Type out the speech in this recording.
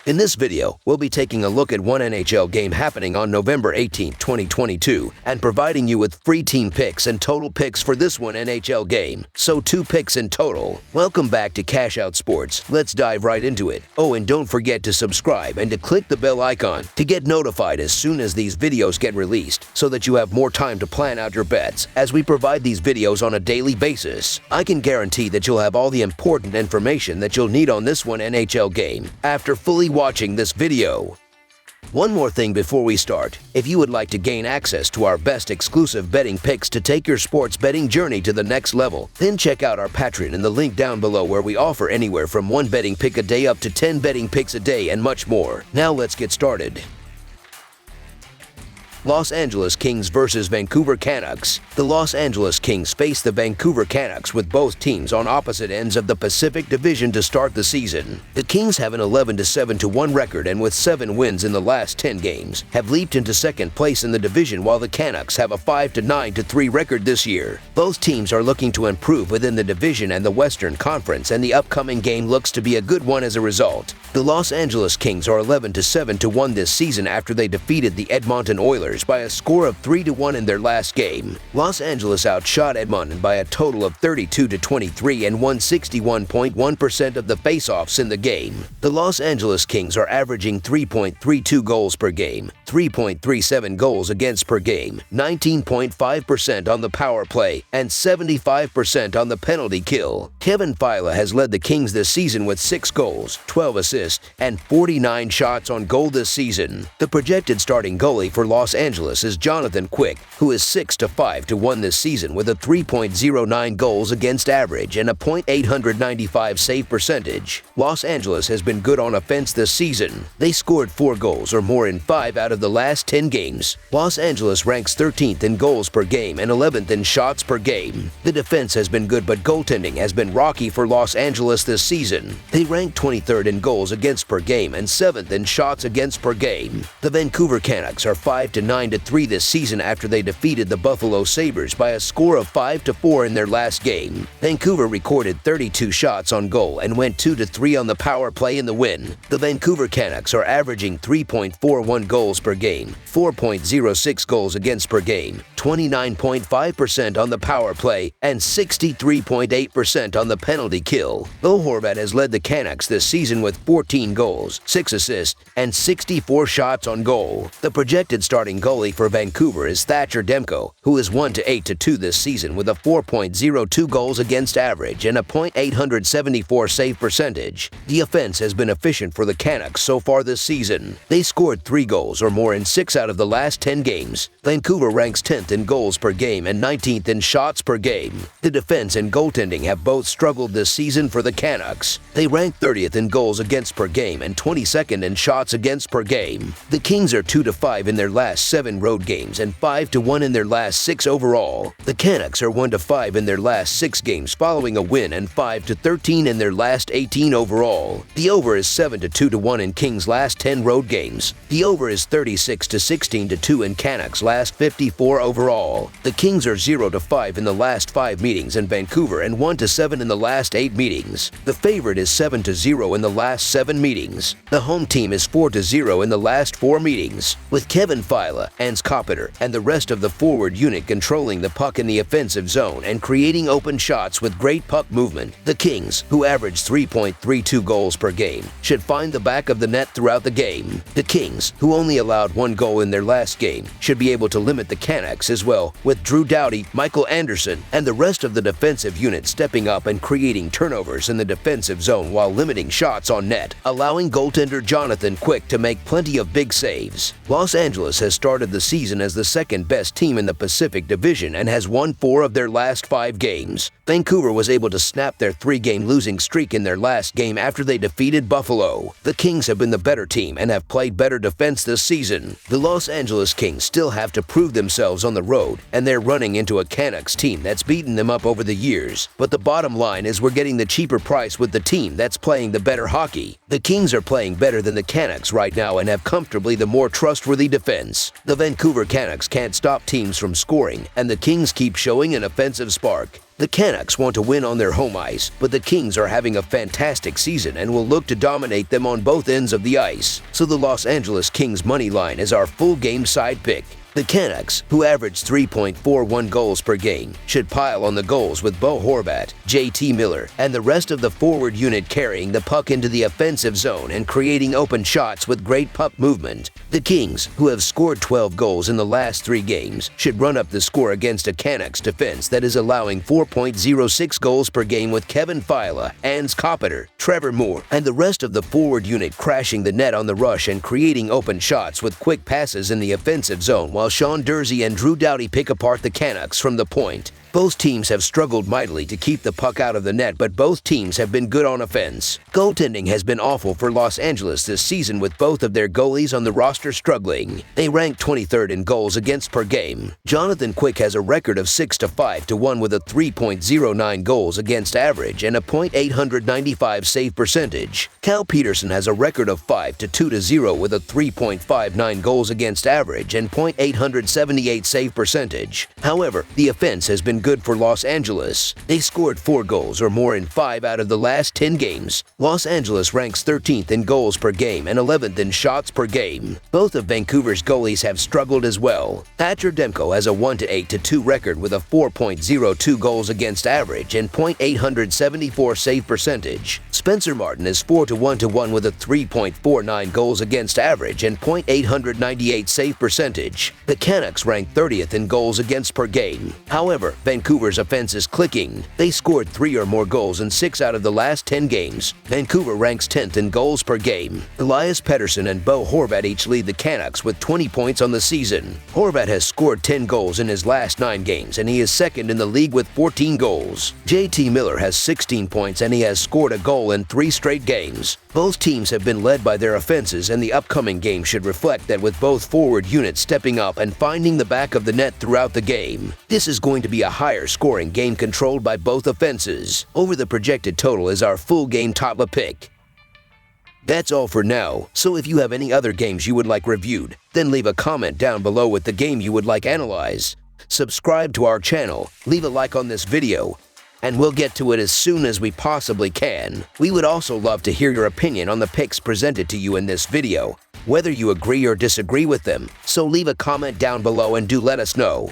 In this video, we'll be taking a look at one NHL game happening on November 18, 2022, and providing you with free team picks and total picks for this one NHL game. So 2 picks in total. Welcome back to Cash Out Sports. Let's dive right into it. Oh, and don't forget to subscribe and to click the bell icon to get notified as soon as these videos get released, so that you have more time to plan out your bets as we provide these videos on a daily basis. I can guarantee that you'll have all the important information that you'll need on this one NHL game after fully watching this video. One more thing before we start. If you would like to gain access to our best exclusive betting picks to take your sports betting journey to the next level, then check out our Patreon in the link down below, where we offer anywhere from 1 betting pick a day up to 10 betting picks a day and much more. Now let's get started. Los Angeles Kings versus Vancouver Canucks. The Los Angeles Kings face the Vancouver Canucks, with both teams on opposite ends of the Pacific Division to start the season. The Kings have an 11-7-1 record, and with 7 wins in the last 10 games, have leaped into second place in the division, while the Canucks have a 5-9-3 record this year. Both teams are looking to improve within the division and the Western Conference, and the upcoming game looks to be a good one as a result. The Los Angeles Kings are 11-7-1 this season after they defeated the Edmonton Oilers by a score of 3-1 in their last game. Los Angeles outshot Edmonton by a total of 32-23 and won 61.1% of the faceoffs in the game. The Los Angeles Kings are averaging 3.32 goals per game, 3.37 goals against per game, 19.5% on the power play, and 75% on the penalty kill. Kevin Fiala has led the Kings this season with 6 goals, 12 assists, and 49 shots on goal this season. The projected starting goalie for Los Angeles is Jonathan Quick, who is 6-5-1 this season with a 3.09 goals against average and a .895 save percentage. Los Angeles has been good on offense this season. They scored 4 goals or more in 5 out of the last 10 games. Los Angeles ranks 13th in goals per game and 11th in shots per game. The defense has been good, but goaltending has been rocky for Los Angeles this season. They rank 23rd in goals against per game and 7th in shots against per game. The Vancouver Canucks are 5-9-3 this season after they defeated the Buffalo Sabres by a score of 5-4 in their last game. Vancouver recorded 32 shots on goal and went 2-3 on the power play in the win. The Vancouver Canucks are averaging 3.41 goals per game, 4.06 goals against per game, 29.5% on the power play, and 63.8% on the penalty kill. Bo Horvat has led the Canucks this season with 14 goals, 6 assists, and 64 shots on goal. The projected starting goalie for Vancouver is Thatcher Demko, who is 1-8-2 this season with a 4.02 goals against average and a .874 save percentage. The offense has been efficient for the Canucks so far this season. They scored 3 goals or more in 6 out of the last 10 games. Vancouver ranks 10th in goals per game and 19th in shots per game. The defense and goaltending have both struggled this season for the Canucks. They rank 30th in goals against per game and 22nd in shots against per game. The Kings are 2-5 in their last 7 road games and 5-1 in their last 6 overall. The Canucks are 1-5 in their last 6 games following a win and 5-13 in their last 18 overall. The over is 7-2-1 in Kings' last 10 road games. The over is 36-16-2 in Canucks' last 54 overall. The Kings are 0-5 in the last 5 meetings in Vancouver and 1-7 in the last 8 meetings. The favorite is 7-0 in the last 7 meetings. The home team is 4-0 in the last 4 meetings. With Kevin Fiala, Hans Kopitar, and the rest of the forward unit controlling the puck in the offensive zone and creating open shots with great puck movement, the Kings, who average 3.32 goals per game, should find the back of the net throughout the game. The Kings, who only allowed 1 goal in their last game, should be able to limit the Canucks as well, with Drew Doughty, Michael Anderson, and the rest of the defensive unit stepping up and creating turnovers in the defensive zone while limiting shots on net, allowing goaltender Jonathan Quick to make plenty of big saves. Los Angeles has started the season as the second best team in the Pacific Division and has won 4 of their last 5 games. Vancouver was able to snap their 3-game losing streak in their last game after they defeated Buffalo. The Kings have been the better team and have played better defense this season. The Los Angeles Kings still have to prove themselves on the road, and they're running into a Canucks team that's beaten them up over the years. But the bottom line is we're getting the cheaper price with the team that's playing the better hockey. The Kings are playing better than the Canucks right now and have comfortably the more trustworthy defense. The Vancouver Canucks can't stop teams from scoring, and the Kings keep showing an offensive spark. The Canucks want to win on their home ice, but the Kings are having a fantastic season and will look to dominate them on both ends of the ice. So the Los Angeles Kings money line is our full game side pick. The Canucks, who average 3.41 goals per game, should pile on the goals with Bo Horvat, JT Miller, and the rest of the forward unit carrying the puck into the offensive zone and creating open shots with great puck movement. The Kings, who have scored 12 goals in the last 3 games, should run up the score against a Canucks defense that is allowing 4.06 goals per game with Kevin Fiala, Ans Kopitar, Trevor Moore, and the rest of the forward unit crashing the net on the rush and creating open shots with quick passes in the offensive zone while Sean Durzi and Drew Doughty pick apart the Canucks from the point. Both teams have struggled mightily to keep the puck out of the net, but both teams have been good on offense. Goaltending has been awful for Los Angeles this season, with both of their goalies on the roster struggling. They rank 23rd in goals against per game. Jonathan Quick has a record of 6-5-1 with a 3.09 goals against average and a .895 save percentage. Cal Peterson has a record of 5-2-0 with a 3.59 goals against average and .878 save percentage. However, the offense has been good for Los Angeles. They scored 4 goals or more in 5 out of the last 10 games. Los Angeles ranks 13th in goals per game and 11th in shots per game. Both of Vancouver's goalies have struggled as well. Thatcher Demko has a 1-8-2 record with a 4.02 goals against average and .874 save percentage. Spencer Martin is 4-1-1 with a 3.49 goals against average and .898 save percentage. The Canucks rank 30th in goals against per game. However, Vancouver's offense is clicking. They scored 3 or more goals in 6 out of the last 10 games. Vancouver ranks 10th in goals per game. Elias Pettersson and Bo Horvat each lead the Canucks with 20 points on the season. Horvat has scored 10 goals in his last 9 games, and he is second in the league with 14 goals. JT Miller has 16 points, and he has scored a goal in 3 straight games. Both teams have been led by their offenses, and the upcoming game should reflect that, with both forward units stepping up and finding the back of the net throughout the game. This is going to be a higher scoring game controlled by both offenses. Over the projected total is our full game top pick. That's all for now, so if you have any other games you would like reviewed, then leave a comment down below with the game you would like analyzed. Subscribe to our channel, leave a like on this video, and we'll get to it as soon as we possibly can. We would also love to hear your opinion on the picks presented to you in this video, whether you agree or disagree with them, so leave a comment down below and do let us know.